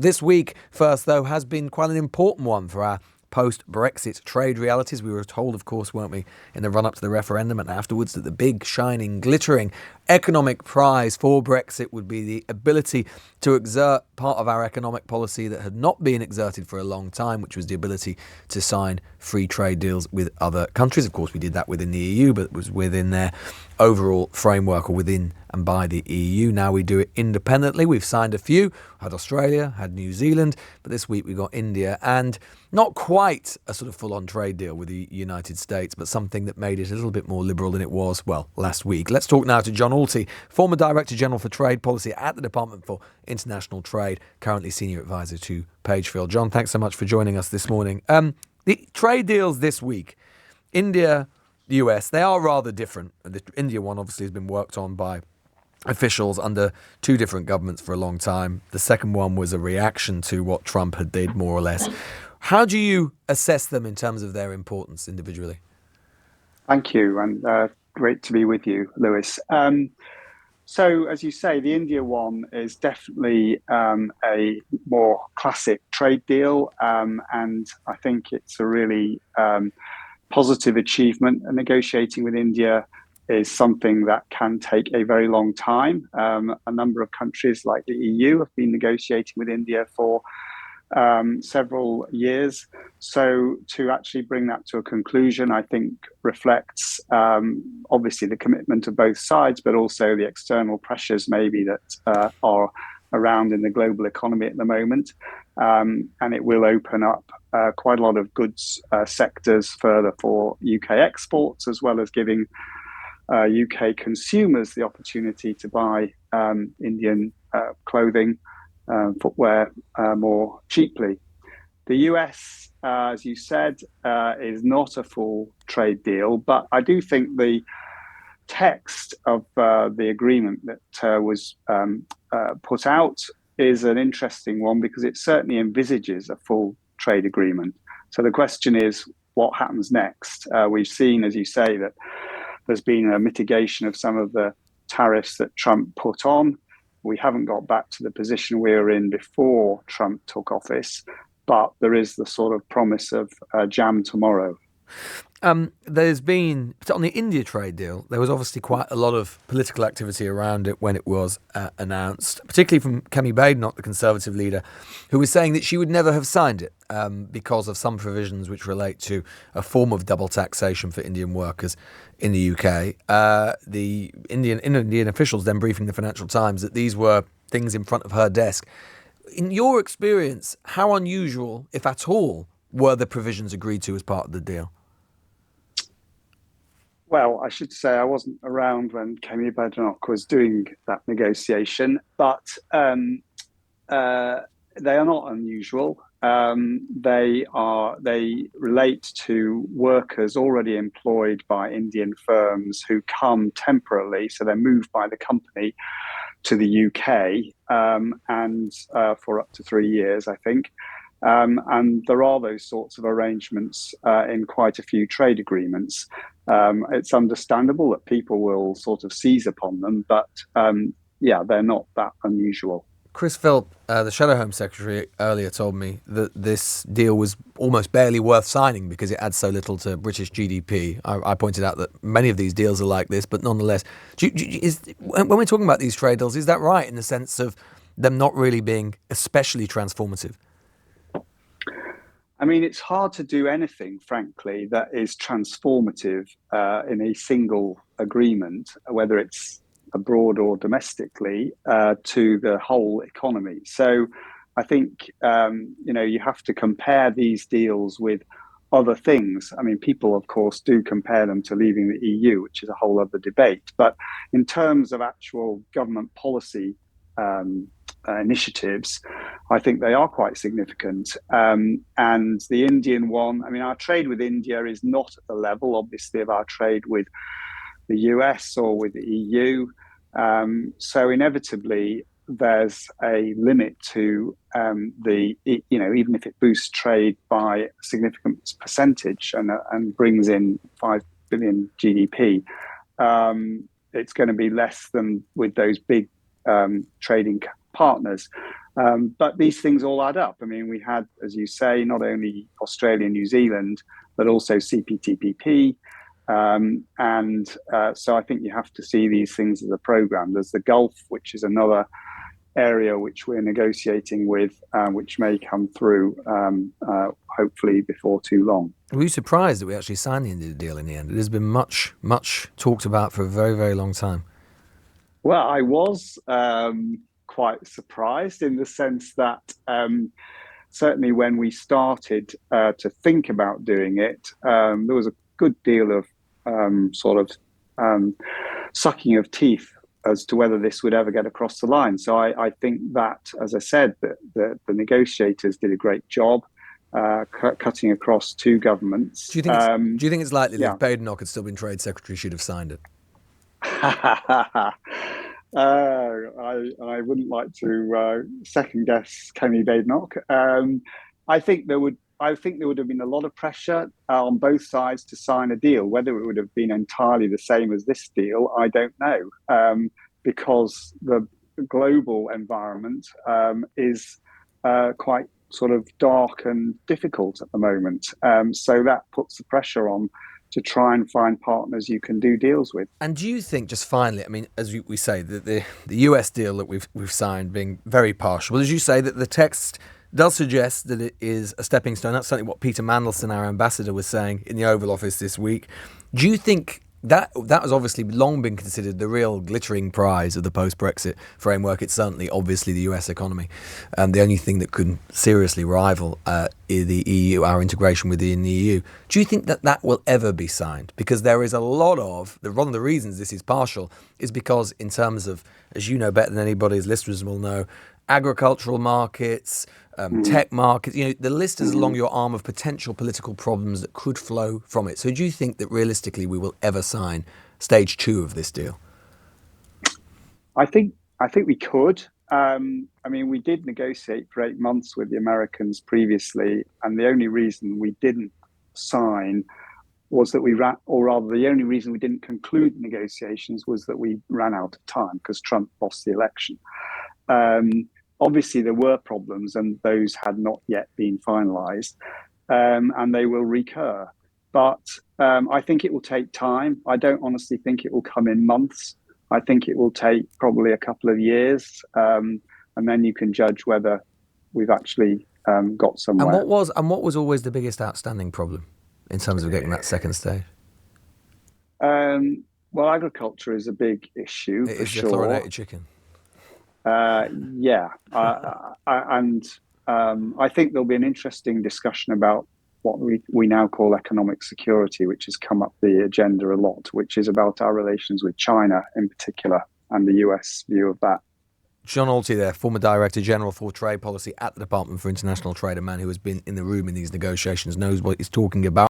This week, first though, has been quite an important one for our post-Brexit trade realities. We were told, of course, weren't we, in the run-up to the referendum and afterwards, that the big, shining, glittering economic prize for Brexit would be the ability to exert part of our economic policy that had not been exerted for a long time, which was the ability to sign free trade deals with other countries. Of course, we did that within the EU, but it was within their overall framework, or within and by the EU. Now we do it independently. We've signed a few, had Australia, had New Zealand, but this week we got India, and not quite a sort of full-on trade deal with the United States, but something that made it a little bit more liberal than it was, well, last week. Let's talk now to John Alty, former Director General for Trade Policy at the Department for International Trade, currently Senior Advisor to Pagefield. John, thanks so much for joining us this morning. The trade deals this week, India, the US, they are rather different. The India one obviously has been worked on by officials under two different governments for a long time. The second one was a reaction to what Trump had did, more or less. How do you assess them in terms of their importance individually? Thank you, and great to be with you, Lewis. So, as you say, the India one is definitely a more classic trade deal, and I think it's a really positive achievement. Negotiating with India is something that can take a very long time. A number of countries like the EU have been negotiating with India for several years. So to actually bring that to a conclusion, I think reflects obviously the commitment of both sides, but also the external pressures maybe that are around in the global economy at the moment. And it will open up quite a lot of goods sectors further for UK exports, as well as giving UK consumers the opportunity to buy Indian clothing, footwear more cheaply. The US, as you said, is not a full trade deal, but I do think the text of the agreement that was put out is an interesting one, because it certainly envisages a full trade agreement. So the question is, what happens next? We've seen, as you say, that there's been a mitigation of some of the tariffs that Trump put on. We haven't got back to the position we were in before Trump took office, but there is the sort of promise of jam tomorrow. There's been, on the India trade deal, there was obviously quite a lot of political activity around it when it was announced, particularly from Kemi, the Conservative leader, who was saying that she would never have signed it because of some provisions which relate to a form of double taxation for Indian workers in the UK. The Indian officials then briefing the Financial Times that these were things in front of her desk. In your experience, how unusual, if at all, were the provisions agreed to as part of the deal? Well, I should say I wasn't around when Kemi Badenoch was doing that negotiation, but they are not unusual. They relate to workers already employed by Indian firms who come temporarily, so they're moved by the company to the UK and for up to 3 years, I think. And there are those sorts of arrangements in quite a few trade agreements. It's understandable that people will sort of seize upon them, but they're not that unusual. Chris Philp, the Shadow Home Secretary, earlier told me that this deal was almost barely worth signing because it adds so little to British GDP. I pointed out that many of these deals are like this, but nonetheless, when we're talking about these trade deals, is that right in the sense of them not really being especially transformative? I mean, it's hard to do anything, frankly, that is transformative in a single agreement, whether it's abroad or domestically, to the whole economy. So I think, you have to compare these deals with other things. I mean, people, of course, do compare them to leaving the EU, which is a whole other debate. But in terms of actual government policy initiatives, I think they are quite significant. And the Indian one, I mean, our trade with India is not at the level, obviously, of our trade with the US or with the EU. So inevitably, there's a limit to even if it boosts trade by a significant percentage and brings in 5 billion GDP, it's going to be less than with those big trading partners. But these things all add up. I mean, we had, as you say, not only Australia and New Zealand, but also CPTPP. So I think you have to see these things as a programme. There's the Gulf, which is another area which we're negotiating with, which may come through hopefully before too long. Were you surprised that we actually signed the India deal in the end? It has been much talked about for a very, very long time. Well, I was quite surprised in the sense that certainly when we started to think about doing it, there was a good deal of sucking of teeth as to whether this would ever get across the line. So I think that, as I said, the negotiators did a great job cutting across two governments. Do you think it's likely that if Badenoch had still been Trade Secretary, she'd have signed it? I wouldn't like to second guess Kemi Badenoch. I think there would have been a lot of pressure on both sides to sign a deal. Whether it would have been entirely the same as this deal, I don't know, because the global environment is quite sort of dark and difficult at the moment. So that puts the pressure on to try and find partners you can do deals with. And do you think, just finally, I mean, as we say, that the US deal that we've signed being very partial, as you say, that the text does suggest that it is a stepping stone. That's certainly what Peter Mandelson, our ambassador, was saying in the Oval Office this week. Do you think that has obviously long been considered the real glittering prize of the post-Brexit framework? It's certainly, obviously, the US economy. The only thing that could seriously rival the EU, our integration within the EU. Do you think that will ever be signed? Because there is a lot of, one of the reasons this is partial is because in terms of, as you know better than anybody, as listeners will know, agricultural markets, tech markets, the list is along your arm of potential political problems that could flow from it. So do you think that realistically we will ever sign stage 2 of this deal? I think we could. I mean, we did negotiate for 8 months with the Americans previously, and the only reason we didn't sign was that the only reason we didn't conclude the negotiations was that we ran out of time because Trump lost the election. Obviously, there were problems, and those had not yet been finalised, and they will recur. But I think it will take time. I don't honestly think it will come in months. I think it will take probably a couple of years, and then you can judge whether we've actually got somewhere. And what was always the biggest outstanding problem in terms of getting that second stage? Well, agriculture is a big issue. It is sure. The chlorinated chicken. I think there'll be an interesting discussion about what we now call economic security, which has come up the agenda a lot, which is about our relations with China in particular and the US view of that. John Alty there, former Director General for Trade Policy at the Department for International Trade, a man who has been in the room in these negotiations, knows what he's talking about.